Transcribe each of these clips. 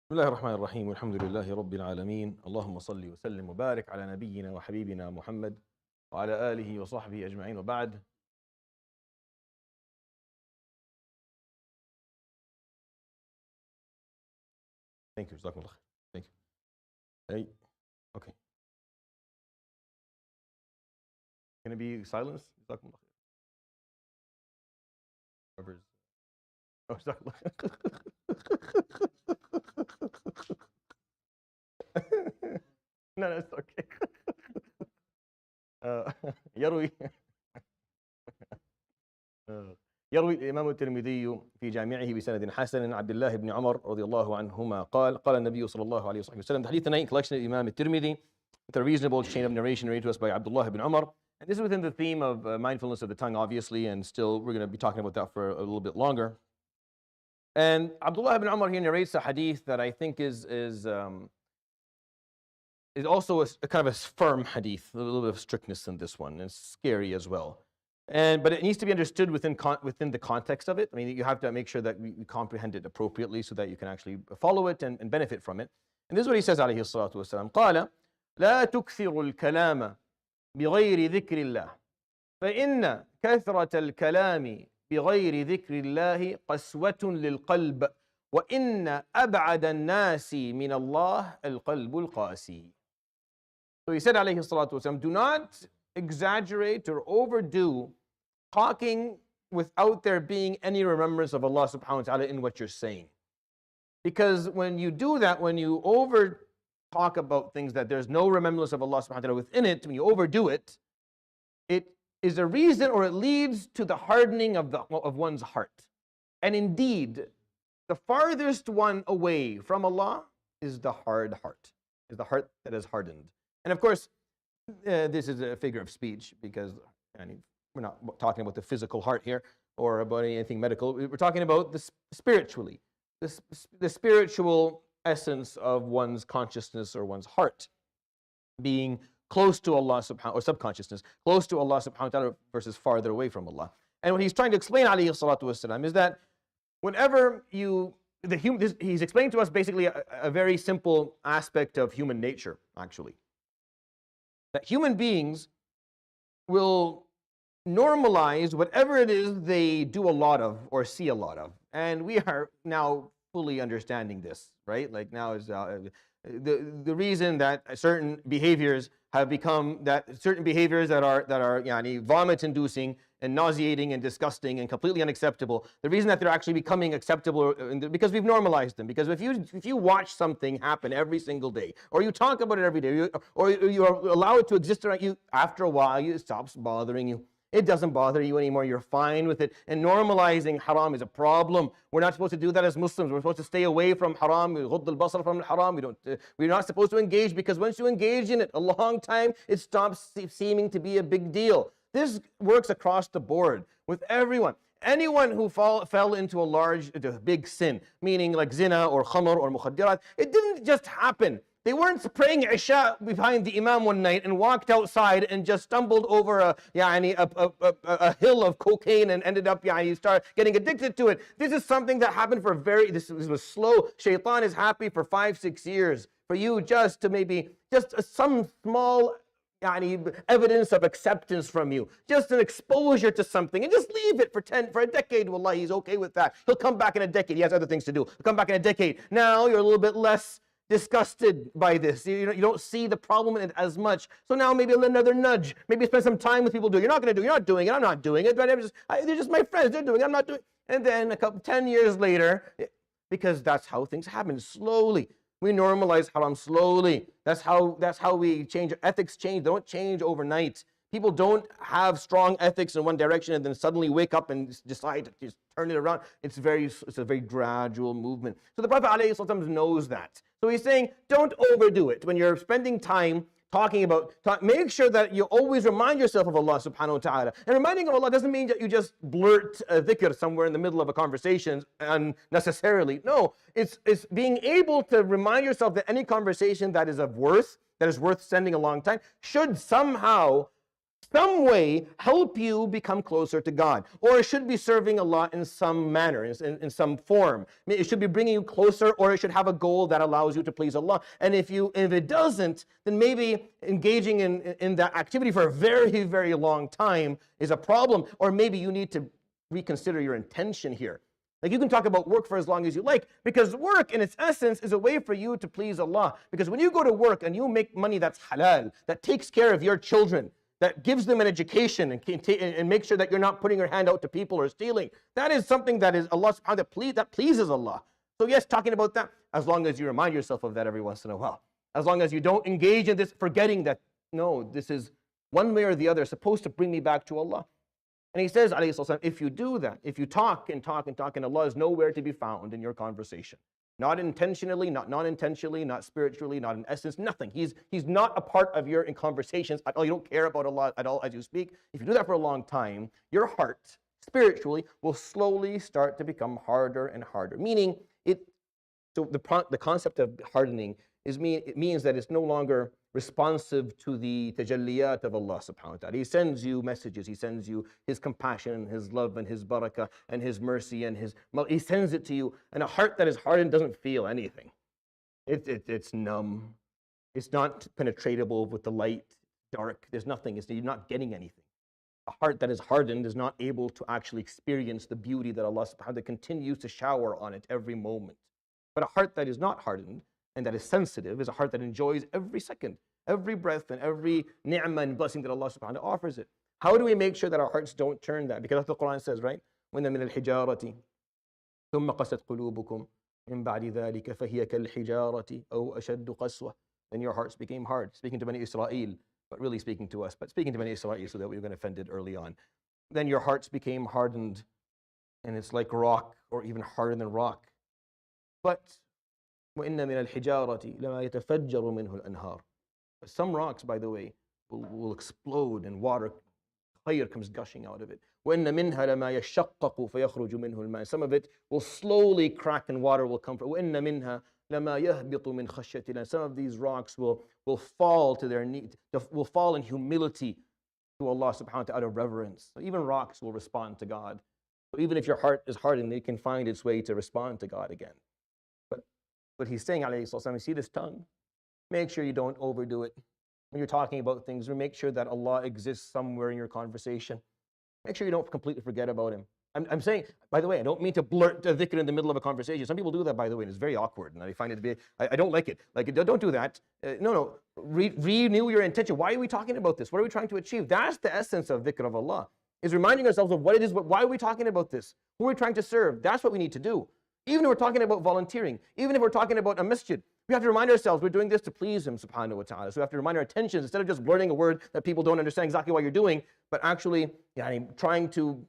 بسم الله الرحمن الرحيم والحمد لله رب العالمين اللهم صل وسلم وبارك على نبينا وحبيبنا محمد وعلى آله وصحبه أجمعين وبعد. Thank you. جزاكم الله خير. Thank you. Hey. Okay. Can it be silenced? جزاكم الله خير. Whoever's... Oh, جزاكم الله خير. No, it's okay. يروي الإمام الترمذي في جامعه بسند حسن عن عبد الله بن عمر رضي الله عنهما قال النبي صلى الله عليه وسلم. The hadith tonight, collection of Imam al-Tirmidhi, with a reasonable chain of narration narrated to us by Abdullah ibn Umar. And this is within the theme of mindfulness of the tongue, obviously, and still we're going to be talking about that for a little bit longer. And Abdullah ibn Umar here narrates a hadith that I think is also a kind of a firm hadith, a little bit of strictness in this one, and it's scary as well. But it needs to be understood within the context of it. I mean, you have to make sure that we comprehend it appropriately so that you can actually follow it and benefit from it. And this is what he says, عليه الصلاة والسلام. قال لا تكثروا الكلام بغير ذكر الله فإن كثرة الكلام بغير ذكر الله قسوة للقلب وإن أبعد الناس من الله القلب القاسي. So he said, عليه الصلاة والسلام, do not exaggerate or overdo talking without there being any remembrance of Allah subhanahu wa ta'ala in what you're saying. Because when you do that, when you over talk about things that there's no remembrance of Allah subhanahu wa ta'ala within it, when you overdo it, it is a reason, or it leads to the hardening of one's heart. And indeed, the farthest one away from Allah is the hard heart, is the heart that is hardened. And of course, this is a figure of speech because we're not talking about the physical heart here or about anything medical. We're talking about the spiritually, the spiritual essence of one's consciousness or one's heart being close to Allah subhanahu, or subconsciousness, close to Allah subhanahu wa ta'ala versus farther away from Allah. And what he's trying to explain, alayhi salatu wasalam, is that whenever he's explaining to us basically a very simple aspect of human nature, actually. That human beings will normalize whatever it is they do a lot of or see a lot of. And we are now fully understanding this, right? Like now is the reason that certain behaviors have become certain behaviors that are vomit-inducing and nauseating and disgusting and completely unacceptable. The reason that they're actually becoming acceptable because we've normalized them. Because if you watch something happen every single day, or you talk about it every day, or you allow it to exist around you, after a while it stops bothering you. It doesn't bother you anymore. You're fine with it. And normalizing haram is a problem. We're not supposed to do that as Muslims. We're supposed to stay away from haram. غض البصر from haram. We're not supposed to engage, because once you engage in it a long time, it stops seeming to be a big deal. This works across the board with everyone. Anyone who fell into a big sin, meaning like zina or khamr or mukhaddirat, it didn't just happen. They weren't praying Isha behind the Imam one night and walked outside and just stumbled over a hill of cocaine and ended up, you start getting addicted to it. This is something that happened this was slow. Shaitan is happy for 5-6 years for you just to maybe, some small evidence of acceptance from you, just an exposure to something, and just leave it for a decade. Wallah, he's okay with that. He'll come back in a decade. He has other things to do. He'll come back in a decade. Now you're a little bit less disgusted by this. You don't see the problem in it as much. So now maybe another nudge. Maybe spend some time with people doing it. You're not going to do it. You're not doing it. I'm not doing it. But they're just my friends. They're doing it. I'm not doing it. And then 10 years later, because that's how things happen, slowly. We normalize haram slowly. That's how we change. Ethics change. They don't change overnight. People don't have strong ethics in one direction and then suddenly wake up and decide to just turn it around. It's a very gradual movement. So the Prophet ﷺ knows that. So he's saying, don't overdo it. When you're spending time talking about, make sure that you always remind yourself of Allah subhanahu wa ta'ala. And reminding of Allah doesn't mean that you just blurt a dhikr somewhere in the middle of a conversation unnecessarily. No, it's being able to remind yourself that any conversation that is worth spending a long time should somehow some way help you become closer to God. Or it should be serving Allah in some manner, in some form. It should be bringing you closer, or it should have a goal that allows you to please Allah. And if it doesn't, then maybe engaging in that activity for a very, very long time is a problem. Or maybe you need to reconsider your intention here. Like, you can talk about work for as long as you like, because work in its essence is a way for you to please Allah. Because when you go to work and you make money that's halal, that takes care of your children, that gives them an education and make sure that you're not putting your hand out to people or stealing, that is something that is Allah subhanahu wa ta'ala, that pleases Allah. So yes, talking about that, as long as you remind yourself of that every once in a while. As long as you don't engage in this, forgetting that, no, this is one way or the other supposed to bring me back to Allah. And he says, alayhi salatu wasalam, if you do that, if you talk and talk and talk, and Allah is nowhere to be found in your conversation, not intentionally, not non-intentionally, not spiritually, not in essence, nothing. He's not a part of your conversations at all. You don't care about Allah at all as you speak. If you do that for a long time, your heart, spiritually, will slowly start to become harder and harder. Meaning, so the concept of hardening it means that it's no longer responsive to the tajalliyat of Allah subhanahu wa ta'ala. He sends you messages, He sends you His compassion, His love, and His barakah, and His mercy, and He sends it to you. And a heart that is hardened doesn't feel anything. It's numb. It's not penetratable with the light, dark. There's nothing. You're not getting anything. A heart that is hardened is not able to actually experience the beauty that Allah subhanahu wa ta'ala continues to shower on it every moment. But a heart that is not hardened and that is sensitive is a heart that enjoys every second, every breath, and every ni'mah and blessing that Allah subhanahu wa ta'ala offers it. How do we make sure that our hearts don't turn that? Because that's what the Quran says, right? وَإِنَّ مِنَ الْحِجَارَةِ ثُمَّ قَسَتْ قُلُوبُكُمْ مِنْ بَعْدِ ذَلِكَ فَهِيَ كَالْحِجَارَةِ أَوْ أَشَدُّ قَسْوَةً. Then your hearts became hard. Speaking to Bani Israel, but really speaking to us, but speaking to Bani Israel so that we were going to offend it early on. Then your hearts became hardened, and it's like rock, or even harder than rock. But وَإِنَّ مِنَ الْحِجَارَةِ لَمَا يَتَفَجَّرُ مِنْهُ الْأَنْهَارُ. Some rocks, by the way, will explode, and water, fire comes gushing out of it. وَإِنَّ مِنْهَا لَمَا يَشَّقَّقُ فَيَخْرُجُ مِنْهُ الْمَاءُ. Some of it will slowly crack and water will come from. وَإِنَّ مِنْهَا لَمَا يَهْبِطُ مِنْ خَشْيَةِ اللَّهِ. Some of these rocks will fall to their need, will fall in humility to Allah subhanahu wa ta'ala, out of reverence. So even rocks will respond to God. So even if your heart is hardened, it can find its way to respond to God again. But he's saying, alayhi salatu wasalam, you see this tongue? Make sure you don't overdo it. When you're talking about things, make sure that Allah exists somewhere in your conversation. Make sure you don't completely forget about Him. I'm saying, by the way, I don't mean to blurt a dhikr in the middle of a conversation. Some people do that, by the way, and it's very awkward, and I find it to be, I don't like it. Like, don't do that. No. Renew your intention. Why are we talking about this? What are we trying to achieve? That's the essence of dhikr of Allah, is reminding ourselves of what it is, why are we talking about this? Who are we trying to serve? That's what we need to do. Even if we're talking about volunteering, even if we're talking about a masjid, we have to remind ourselves we're doing this to please Him subhanahu wa ta'ala. So we have to remind our attention, instead of just blurting a word that people don't understand exactly what you're doing, but actually trying to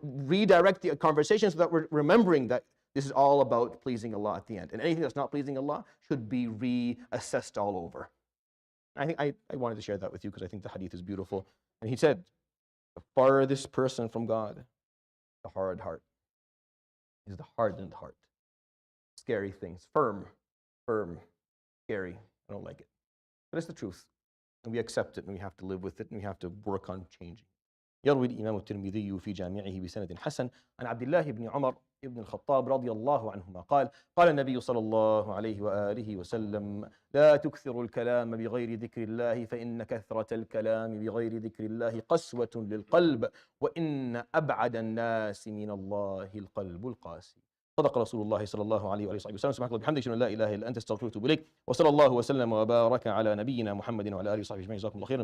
redirect the conversation so that we're remembering that this is all about pleasing Allah at the end. And anything that's not pleasing Allah should be reassessed all over. I think I wanted to share that with you because I think the hadith is beautiful. And he said, the farthest person from God, the hard heart, is the hardened heart. Scary things. Firm, scary. I don't like it. But it's the truth. And we accept it, and we have to live with it, and we have to work on changing. يروي الإمام الترمذي في جامعه بسند حسن عن عبد الله بن عمر بن الخطاب رضي الله عنهما قال قال النبي صلى الله عليه وآله وسلم لا تكثروا الكلام بغير ذكر الله فإن كثرة الكلام بغير ذكر الله قسوة للقلب وإن أبعد الناس من الله القلب القاسي. صدق رسول الله صلى الله عليه وآله وسلم. سبحانك اللهم وبحمدك لا إله إلا أنت استغفرك وأتوب إليك وصلى الله وسلم وبارك على نبينا محمد وعلى آله وصحبه أجمعين. جزاكم الله خيرا.